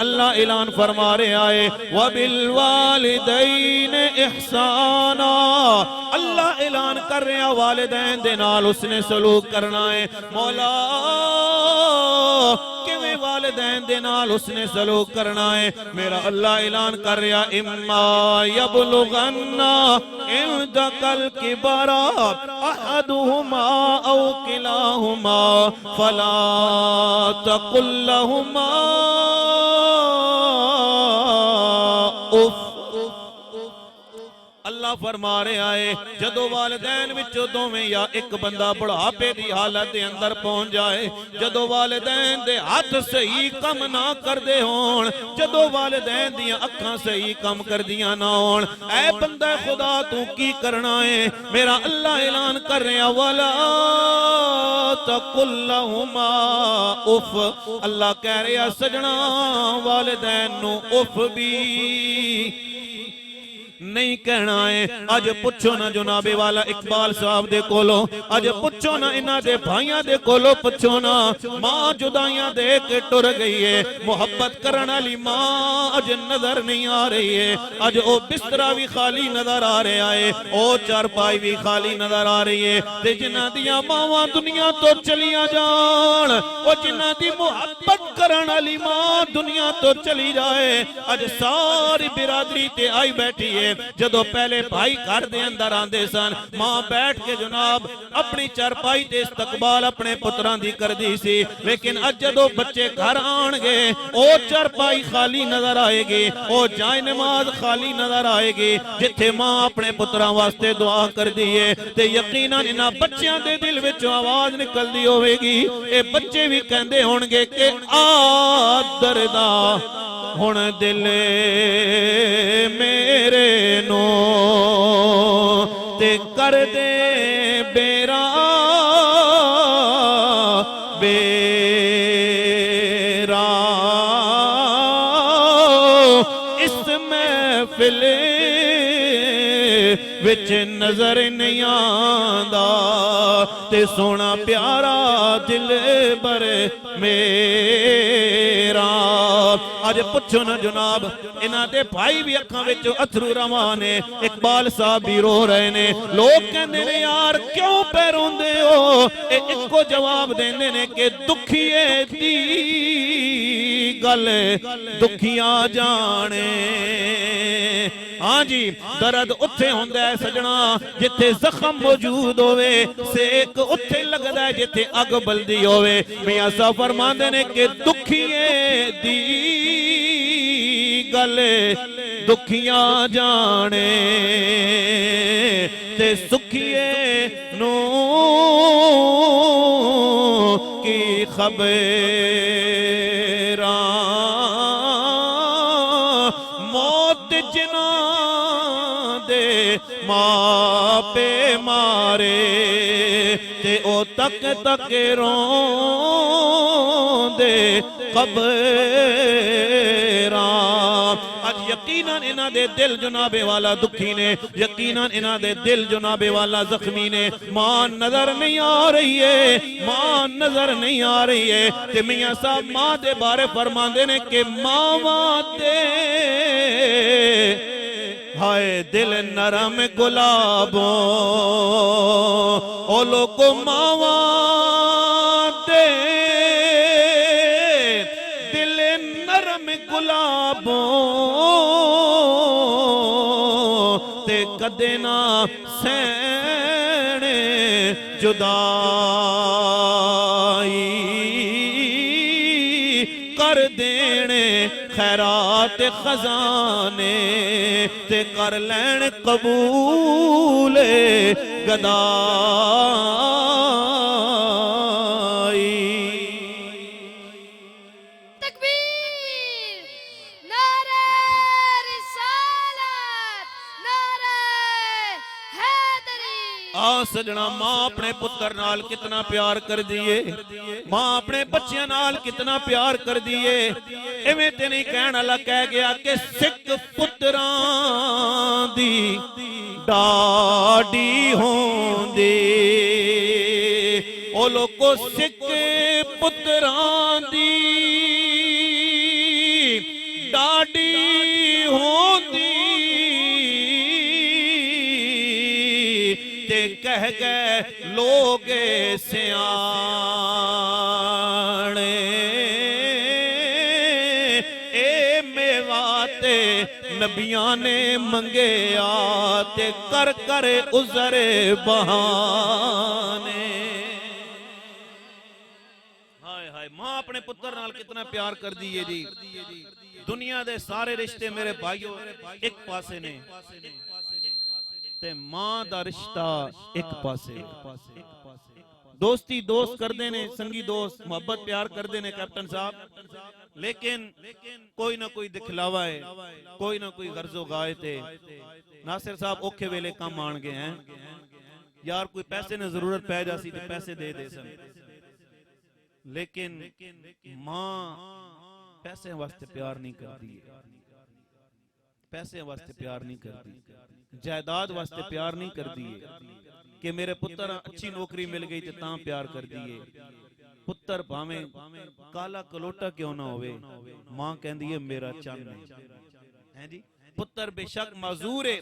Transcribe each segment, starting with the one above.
अल्लाह ऐलान फरमा रहे आए वबिल वालिदैन इहसाना। अल्लाह ऐलान कर रहे हैं वालिदैन दे नाल उसने सलूक करना है। मौला किवें वालिदैन दे नाल उसने सलूक करना है। मेरा अल्लाह ऐलान कर रहा इम्मा यबलुगन्ना इंदकल किबरा अहदुहुमा औ किलाहुमा फला तकुल लहुमा अल्लाह फरमा रहे आए जदों वालिदैन विचों दोवें या एक बंदा बुढ़ापे की हालत के अंदर पहुंच जाए, जदों वालिदैन दे हाथ सही कम ना करदे होण, जदों वालिदैन दी अखां सही कम करदियां ना होण, ऐ बंदा खुदा तू की करना है। मेरा अल्लाह ऐलान कर रहा वला तकुल लहुमा उफ। अल्लाह कह रहा सजना वालिदैन नू उफ भी नहीं कहना है। अज पुछो ना जनाबे वाला इकबाल साहब दे कोलो, अज पुछो ना इन्हां दे भाइयां दे कोलो, पुछो ना मां जुदाइयां दे के टुर गई है, मुहब्बत करन वाली मां अज नजर नहीं आ रही है। अज ओ बिस्तरा भी खाली नजर आ रहा है, ओ चारपाई भी खाली नजर आ रही है। ते जिन्हां दियां मावां दुनिया तो चलियां जान, ओ जिन्हां दी मुहब्बत करन वाली मां दुनिया तो चली जाए, अज सारी बिरादरी ते आई बैठी है। जदों पहले भाई घर दे अंदर आंदे सन, मां बैठ के जनाब अपनी चारपाई ते इस्तकबाल अपने पुत्रां दी करदी सी, लेकिन अज जदों बच्चे घर आणगे ओ चारपाई खाली नजर आएगी, ओ जाए नमाज खाली नजर आएगी जिथे मां अपने पुत्रां वास्ते दुआ करदी है। ते यकीनन इन्हां बच्चों दे दिल विचों आवाज निकलदी होवेगी, ए बच्चे भी कहंदे होणगे कि आ दर्दा हुण दिल मेरे नो ते कर दे बेरा बेरा इस महफिल विच नजर नहीं आंदा ते सोना प्यारा दिल बर मेरा। अज पुछो ना जनाब इन्हां दे भाई भी अखां विच अथरू रवान ने, इकबाल साहब भी रो रहे ने। लोग कहंदे ने यार क्यों पे रोंदे हो, इको जवाब देंदे ने कि दुखिए दी गल दुखियां जाने। हाँ जी, दर्द उत्थे हुंदा है सजना जिथे जख्म मौजूद होवे, सेक उत्थे लगदा है जिथे अग बलदी होवे। मियां साहब फरमांदे ने कि दुखिए दी गल दुखियां जाने ते सुखिए नू की खबरां। मौत जिना दे मापे मारे ते ओ तक तक रोंदे खबरां। अज यकीनन इन्हां दे दिल जनाबे वाला दुखी ने, यकीनन इन्हां दे दिल जनाबे वाला जख्मी ने। मां नजर नहीं आ रही है, मां नजर नहीं आ रही है। ते मियां साहब मां दे बारे फरमांदे ने कि मावां दे हाय दिल नरम गुलाबों, ओ लोगो मावां दे दिल नरम गुलाबों ते कदे ना सहने जुदाई, कर देने खैरात खजाने ते कर लैन कबूल गदाई। तकबीर, नारे रिसालत, नारे हैदरी। आ सजना मां अपने पुत्र नाल कितना प्यार कर दिए, मां अपने बच्चों नाल कितना प्यार कर दिए। इवें ते नहीं कहण वाला कह गया कि सिख पुत्रां दी डाडी होंदी, ओ लोगो सिख पुत्रां दी कह गए लोगे सियाणे ए मेवाते नबियां ने मंगेया ते कर कर उज़र बहाने। हाय हाय मां अपने पुत्र नाल कितना प्यार कर दी है जी। दुनिया दे सारे रिश्ते मेरे भाइयों एक पासे ने ते मां दा रिश्ता एक पासे। दोस्ती दोस्त करते ने, संगी दोस्त मोहब्बत प्यार करते ने कैप्टन साहब, लेकिन कोई ना कोई दिखलावा है, कोई ना कोई गर्जो गाए थे। नासिर साहब औखे वेले काम आन गए हैं यार, कोई पैसे ने जरूरत पै जासी ते पैसे दे दे सन, लेकिन मां पैसे वास्ते प्यार नहीं करती, पैसे वास्ते प्यार नहीं करती, जायदाद वास्ते प्यार नहीं करती है कि मेरे पुत्र अच्छी नौकरी मिल गई तो तां प्यार कर दिए। पुत्र भावें काला कलोटा क्यों ना होवे, मां कहती है मेरा चंद है जी। पुत्र बेशक माजूर है,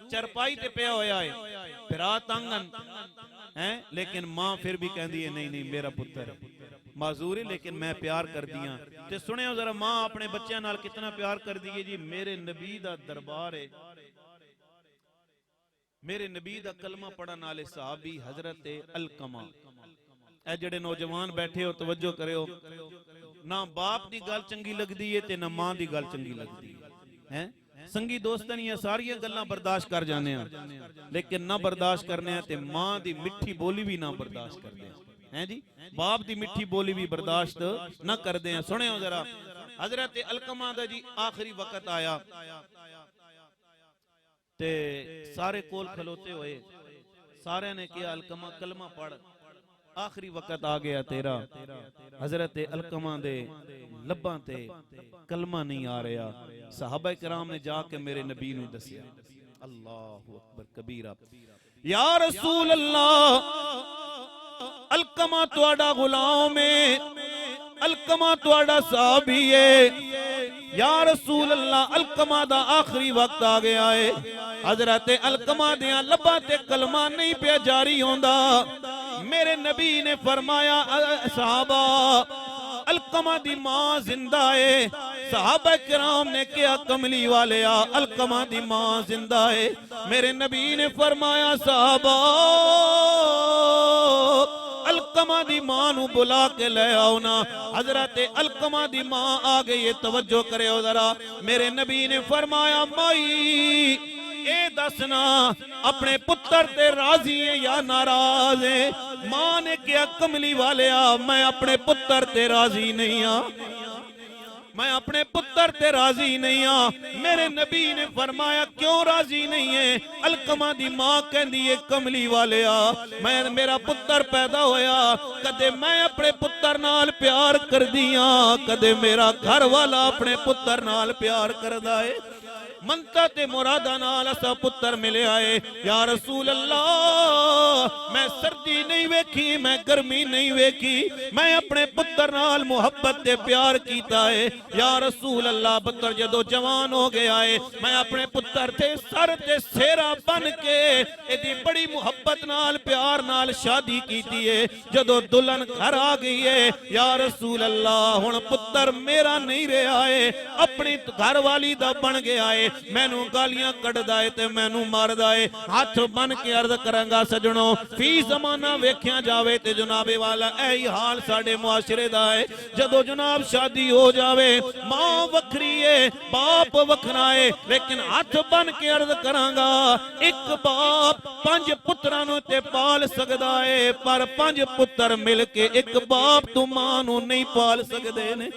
चरपाई ते पिया होया है, फिरा तंगन है, लेकिन मां फिर भी कहती है नहीं नहीं मेरा पुत्र माजूर है लेकिन मैं प्यार कर दिया। ते सुनियो जरा मां अपने बच्चों नाल कितना प्यार कर दी है जी। मेरे नबी दा दरबार है, मेरे नबी दा कलमा पढ़न वाले सहाबी हजरत अलकमा। ए जेड़े नौजवान बैठे हो तवज्जो करो, ना बाप दी गल चंगी लगदी है ते ना मां दी गल चंगी लगदी है। संगी दोस्तां दी सारियां गल्लां बर्दाश्त कर जाने हैं, लेकिन ना बर्दाश्त करने ते मां दी मिठी बोली भी ना बर्दाश्त करते हैं जी। बाप दी मिठी बोली भी बर्दाश्त ना करते हैं। सुनियो जरा हजरत अलकमा दा जी आखिरी वक्त आया ते सारे कोल खलोते हुए सारे ने कहा अलकमा कलमा पढ़, आखिरी वक्त आ गया तेरा। हजरत अलकमा दे लब्बां ते कलमा नहीं आ रहा। सहाबा किराम ने जाके मेरे नबी नूं दसिया, अल्लाहु अकबर कबीरा, या रसूल अल्लाह अलकमा तुहाडा गुलाम है, अलकमा तुहाडा साहबी है। या रसूल अल्लाह अलकमा दा आखिरी वक्त आ गया है। हजरत अलकमा दियां लब्बां ते कलमा नहीं पे जारी होंदा। मेरे नबी ने फरमाया सहाबा अलकमा दी मां जिंदा है। सहाबा किराम ने कहा कमली वाले अलकमा दी मां जिंदा है। मेरे नबी ने फरमाया सहाबा अलकमा दी मां नू बुला के ले आओ ना। हजरत अलकमा दी मां आ गई है, तवज्जो करो जरा। मेरे नबी ने फरमाया माई ए दसना अपने पुत्र ते राजी है या नाराज है। मां ने कहा कमली वाले मैं अपने पुत्र ते राजी नहीं हाँ, मैं अपने पुत्र ते राजी नहीं हाँ। मेरे नबी ने फरमाया क्यों राजी नहीं है? अलकमा दी मां कहती है कमली वाले मैं मेरा पुत्र पैदा होया, कदे मैं अपने पुत्र नाल प्यार कर दिया, कदे मेरा घर वाला अपने पुत्र नाल प्यार करदा है। मनता ते मुरादा नाल असा पुत्र मिले आए। या रसूल अल्लाह मैं सर्दी नहीं वेखी, मैं गर्मी नहीं वेखी, मैं अपने पुत्र नाल मुहब्बत ते प्यार कीता है। या रसूल अल्लाह पुत्र जदों जवान हो गया है, मैं अपने पुत्र ते सर ते सेरा बन के एदी बड़ी मुहब्बत नाल प्यार नाल शादी कीती है। जदों दुल्हन घर आ गई है, या रसूल अल्लाह हुण पुत्र मेरा नहीं रहा है, अपनी घर वाली दा बन गया है। मैनू गालियां कढ़दा है ते मैनू मारदा है। हाथ बन के अर्ज करांगा सजणो फी जमाना वेख्या जावे ते जनाबे वाला यही हाल साडे मुआशरे दा है। जदों जनाब शादी हो जावे मां वखरी है बाप वखरा है, लेकिन हाथ बन के अर्ज करांगा एक बाप 5 पुत्रां नू ते पाल सकदा है, पर 5 पुत्र मिल के एक बाप तू मां नू नहीं पाल सकदे ने।